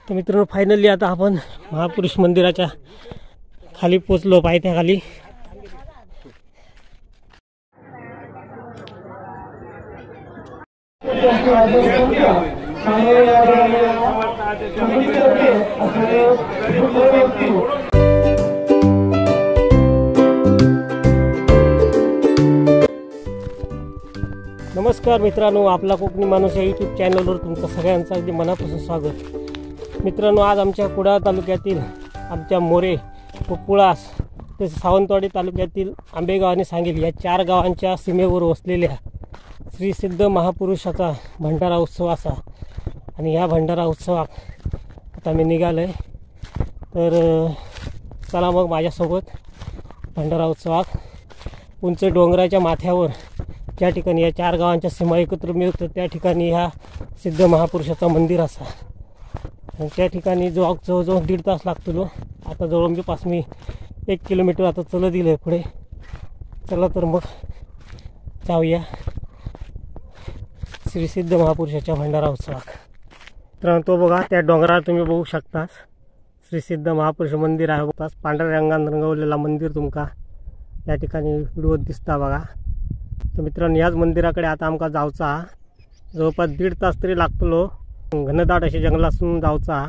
तर मित्रांनो फायनली आता आपण महापुरुष मंदिराच्या खाली पोचलो, पायथ्याखाली. नमस्कार मित्रांनो, आपला कोकणी माणूस या यूट्यूब चॅनलवर तुमचं सगळ्यांचं अगदी मनापासून स्वागत. मित्रांनो, आज आमच्या कुडाळ तालुक्यातील आमच्या मोरे, पुळास तसेच सावंतवाडी तालुक्यातील आंबेगाव आणि सांगली या 4 गावांच्या सीमेवर वसलेल्या श्री सिद्ध महापुरुषाचा भंडारा उत्सव असा. आणि ह्या भंडारा उत्सवात आता मी निघालो आहे. तर चला मग माझ्यासोबत भंडारा उत्सवात उंच डोंगराच्या माथ्यावर ज्या ठिकाणी या 4 गावांच्या सीमा एकत्र मिळतात त्या ठिकाणी ह्या सिद्ध महापुरुषाचा मंदिर असा. आणि त्या ठिकाणी जवळजवळ 1.5 तास लागतो. आता जवळपास मी 1 किलोमीटर आता चलत दिलं आहे पुढे. चला तर मग जाऊया श्री सिद्ध महापुरुषाच्या भंडारा उत्सवात. तर तो बघा त्या डोंगरावर तुम्ही बघू शकता श्री सिद्ध महापुरुष मंदिर आहे. बघताच पांढऱ्या रंगाने रंगवलेला मंदिर तुमका या ठिकाणी व्हिडिओत दिसता बघा. तर मित्रांनो, याच मंदिराकडे आता आमका जाऊचा जवळपास 1.5 तास तरी लागतो. घनदाट असे जंगलातून जाऊचा.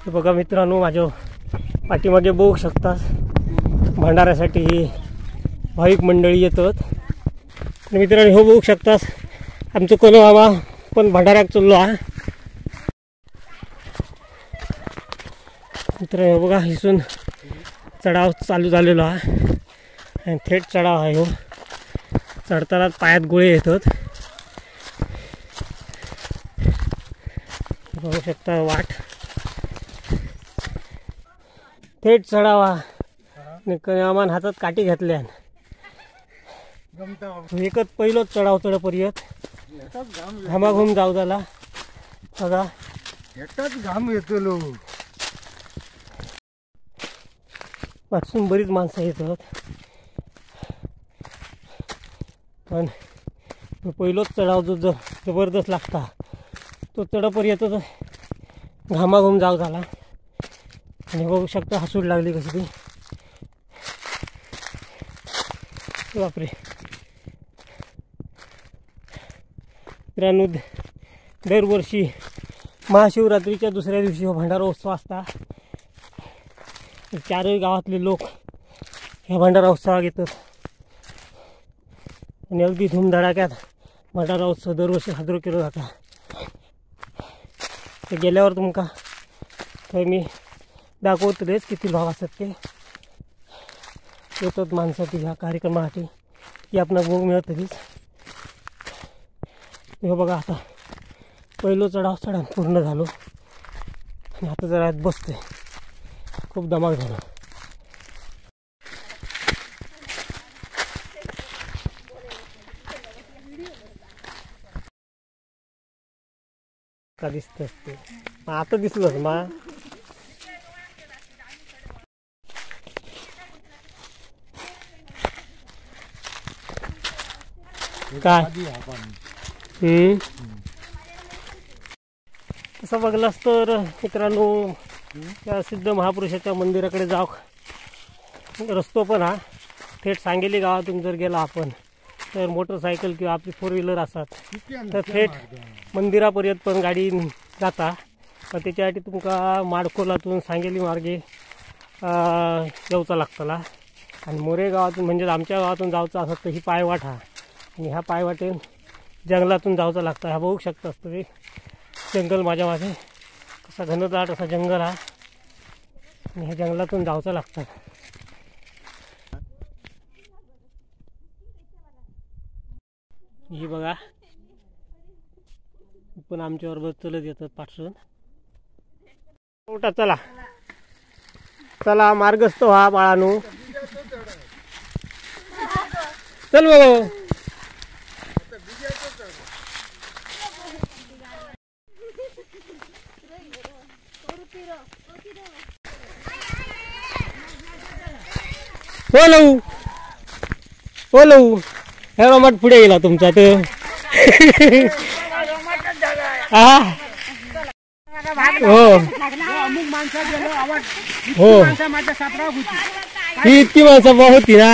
तर बघा मित्रांनो, माझ्या पाठीमागे बघू शकता भंडाऱ्यासाठी ही भाविक मंडळी येतात. आणि मित्रांनो, हो बघू शकता आमचं कोण बाबा पण भंडाऱ्यात चाललो आहे. मित्रांनो बघा, इथून चढाव चालू झालेलो आहे आणि थेट चढाव आहे. हो, चढताना पायात गोळे येतात. बघू शकता वाट थेट चढावा. आम्हाला हातात काठी घातल्या. एकच पहिलोच चढाव चढपर्यंत घामाघूम जाऊ झाला बघा. एकटाच घाम येतो. पासून बरीच माणसं येतात. पण पहिलोच चढाव जो जबरदस्त लागता तो चढपर्यंत घामाघूम जाऊ झाला. आणि बघू शकता हसूड लागली कशी ती. बापरे. मित्रांनो, दरवर्षी महाशिवरात्रीच्या दुसऱ्या दिवशी भंडारा उत्सव असता. 4 गावातले लोक ह्या भंडारा उत्सवात येतात आणि अगदी धूमधडाक्यात भंडारा उत्सव दरवर्षी साजरा केला जाता. ते गेल्यावर तुमका तर मी दाखवतोच किती लोक असतात ते येतात माणसाची ह्या कार्यक्रमासाठी. की आपण बघू मिळत तरीच. हे बघा, आता पहिलं चढाव पूर्ण झालो आणि आता जरा बसतोय. खूप धमाक झाला. का दिसत असते आता दिसलं मा. काय तसं बघलास तर मित्रांनो, त्या सिद्ध महापुरुषाच्या मंदिराकडे जाऊ रस्तो पण हा थेट सांगली गावातून जर गेला आपण तर मोटरसायकल किंवा आपली 4 व्हीलर असतात तर थेट मंदिरापर्यंत पण गाडी जाता. पण त्याच्यासाठी तुमका माडखोलातून सांगली मार्गे जाऊचा लागतला. आणि मोरे गावातून म्हणजे आमच्या गावातून जाऊचा असत तर ही पायवाट हा. आणि ह्या पायवाटेन जंगलातून जाऊचा लागतं. हा बघू शकता असतं ते जंगल माझ्या मागे कसा घनदाट असा जंगल हा. आणि ह्या जंगलातून जाऊचा लागतं. ही बघा पण आमच्याबरोबर चलत येतात पाठसून. उठा, चला चला मार्गस्थ व्हा बाळानू. चल बघ. हो लऊ ह्या रोमाट पुढे गेला तुमचा. तर हो अमुक माणसा गेलो आवाज हो माणसा माझ्या सापडा होती ही इतकी माणसं बा होती ना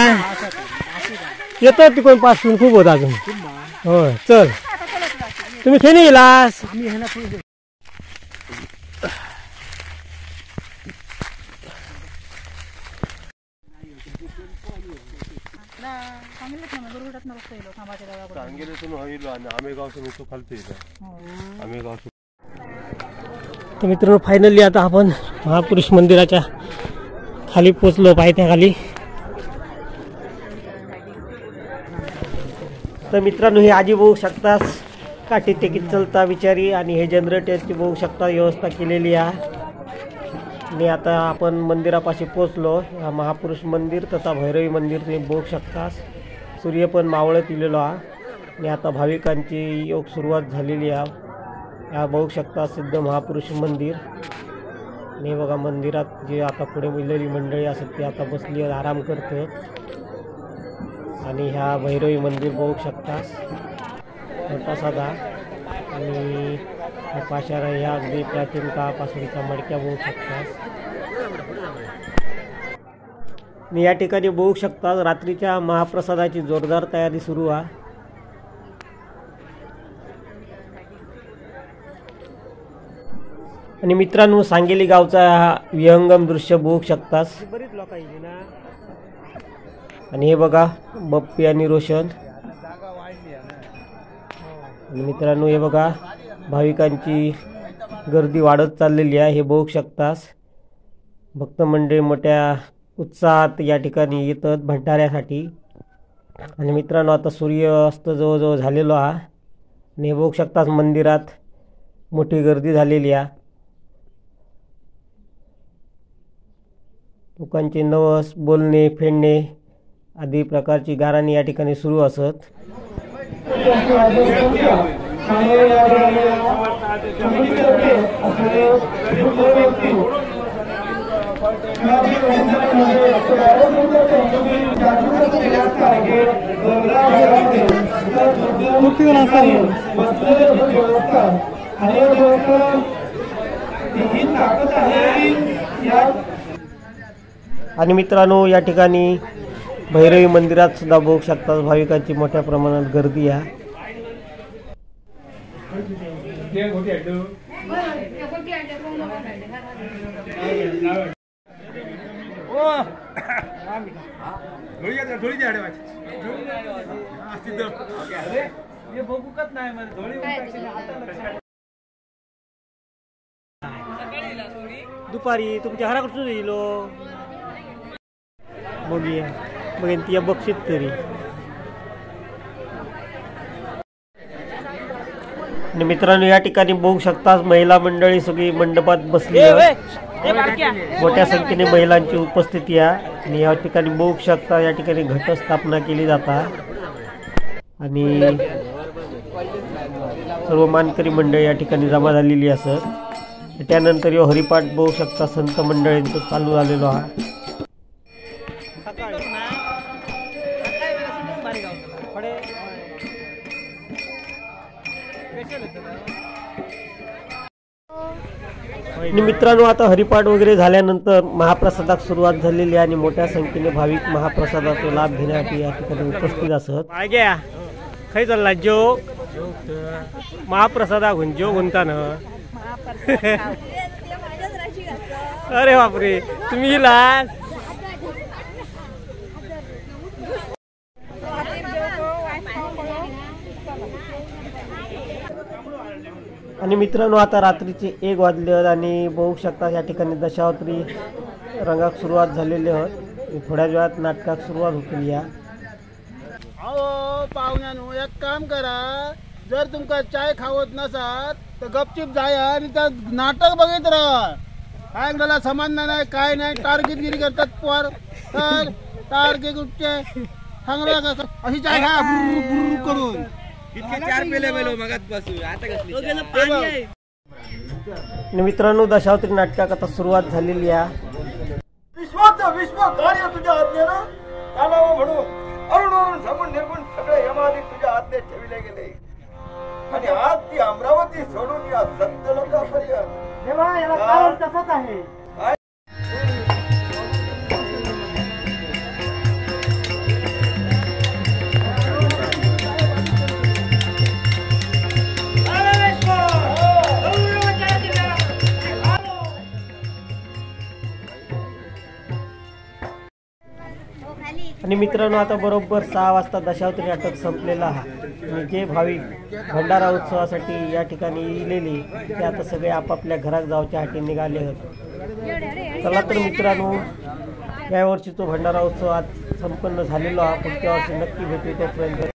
येतो तिकडून पासून खूप होत अजून हो चल तुम्ही खेळी गेलास मी ह्याला पुढे तर मित्रांनो फायनली आता आपण महापुरुष मंदिराच्या खाली पोचलो पायथ्याखाली. तर मित्रांनो हे आजी बघू शकतास काठी टेकीत चलता बिचारी आणि हे जनरेटरची बघू शकता व्यवस्था केलेली आहे. आणि आता आपण मंदिरापाशी पोचलो. हा महापुरुष मंदिर तथा भैरवी मंदिर तुम्ही बघू शकतास. सूर्य पण मावळत इलेलो आहे आणि आता भाविकांची योग सुरुवात झालेली आहे. या बघू शकता सिद्ध महापुरुष मंदिर. आणि बघा मंदिरात जे आता पुढे मिळलेली मंडळी असत ते आता बसली आराम करतात. आणि ह्या भैरवी मंदिर बघू शकतास मोठा साधा आणि पाशारा ह्या अगदी प्राचीन काळापासूनच्या मडक्या बघू शकतास. आणि या ठिकाणी बघू शकता रात्रीच्या महाप्रसादाची जोरदार तयारी सुरू आहे. आणि मित्रांनो सांगेली गावचा हा विहंगम दृश्य बघू शकतास. बरीच लोक आहे ना. आणि हे बघा बप्पी आणि रोशन. आणि मित्रांनो हे बघा भाविकांची गर्दी वाढत चाललेली आहे हे बघू शकतास. भक्त मंडळी मोठ्या उत्साहात या ठिकाणी येतात भंडाऱ्यासाठी. आणि मित्रांनो आता सूर्यास्त जवळजवळ झालेलो आहे. आणि हे बघू शकतास मंदिरात मोठी गर्दी झालेली आहे. लोकांचे नवस बोलणे फेडणे आदी प्रकारची गाराणी या ठिकाणी सुरू असत. आणि मित्रांनो या ठिकाणी भैरवी मंदिरात सुद्धा बघू शकता भाविकांची मोठ्या प्रमाणात गर्दी आहे. दुपारी तुमच्या घराकडून येलो बघूया बघेन ती बक्षीत तरी. आणि मित्रांनो या ठिकाणी बघू शकताच महिला मंडळी सगळी मंडपात बसली मोठ्या संख्येने महिलांची उपस्थिती आहे. आणि या ठिकाणी बघू शकता या ठिकाणी घटस्थापना केली जातात आणि सर्व मानकरी मंडळी या ठिकाणी जमा झालेली असत. त्यानंतर यो हरिपाठ बघू शकता संत मंडळींचं चालू झालेलो आहे. आणि मित्रांनो आता हरिपाठ वगैरे झाल्यानंतर महाप्रसादाक सुरुवात झालेली आहे आणि मोठ्या संख्येने भाविक महाप्रसादाचा लाभ घेण्यासाठी या ठिकाणी उपस्थित असत. खै चालला जो महाप्रसादाक जो गुंता ना. अरे बापरे तुम्ही इलास. आणि मित्रांनो आता रात्रीचे 1 वाजले आणि बघू शकता या ठिकाणी दशावतारी रंगाक सुरुवात झालेली आहे. थोड्या वेळात नाटकाक सुरुवात होती. या अहो पाहुण्यानो एक काम करा जर तुमका चाय खावत नसात तर गपचिप जाया आणि त्या नाटक बघित राहा. काय झाला समान नाही काय नाही टार्गेटगिरी करतात पोर तर टार्गेट उठते सांगला अशी चाय खा करून इतके 4 पेले बेलो मगात पासून आता कसली. मित्रांनो दशावतारी नाटकाक आता सुरुवात झालेली आहे. विश्वाचं विश्व कार्य तुझ्या आज्ञेनं कानावा म्हणून अरुण सगुण निर्गुण सगळे यमादी तुझ्या आज्ञेत ठेवले गेले. आणि आज ती अमरावती सोडून या सत्य लोकांपर्यंत आणि मित्रांनो आता बरोबर 6 वाजता दशावतारी नाटक संपलेलं आहे आणि जे भाविक भंडारा उत्सवासाठी या ठिकाणी इलेले ते आता सगळे आपापल्या घरात जाऊच्या हाती निघाले आहेत. चला तर मित्रांनो, यावर्षी तो भंडारा उत्सव आज संपन्न झालेला आहे. पुढच्या वर्षी नक्की भेटू. तोपर्यंत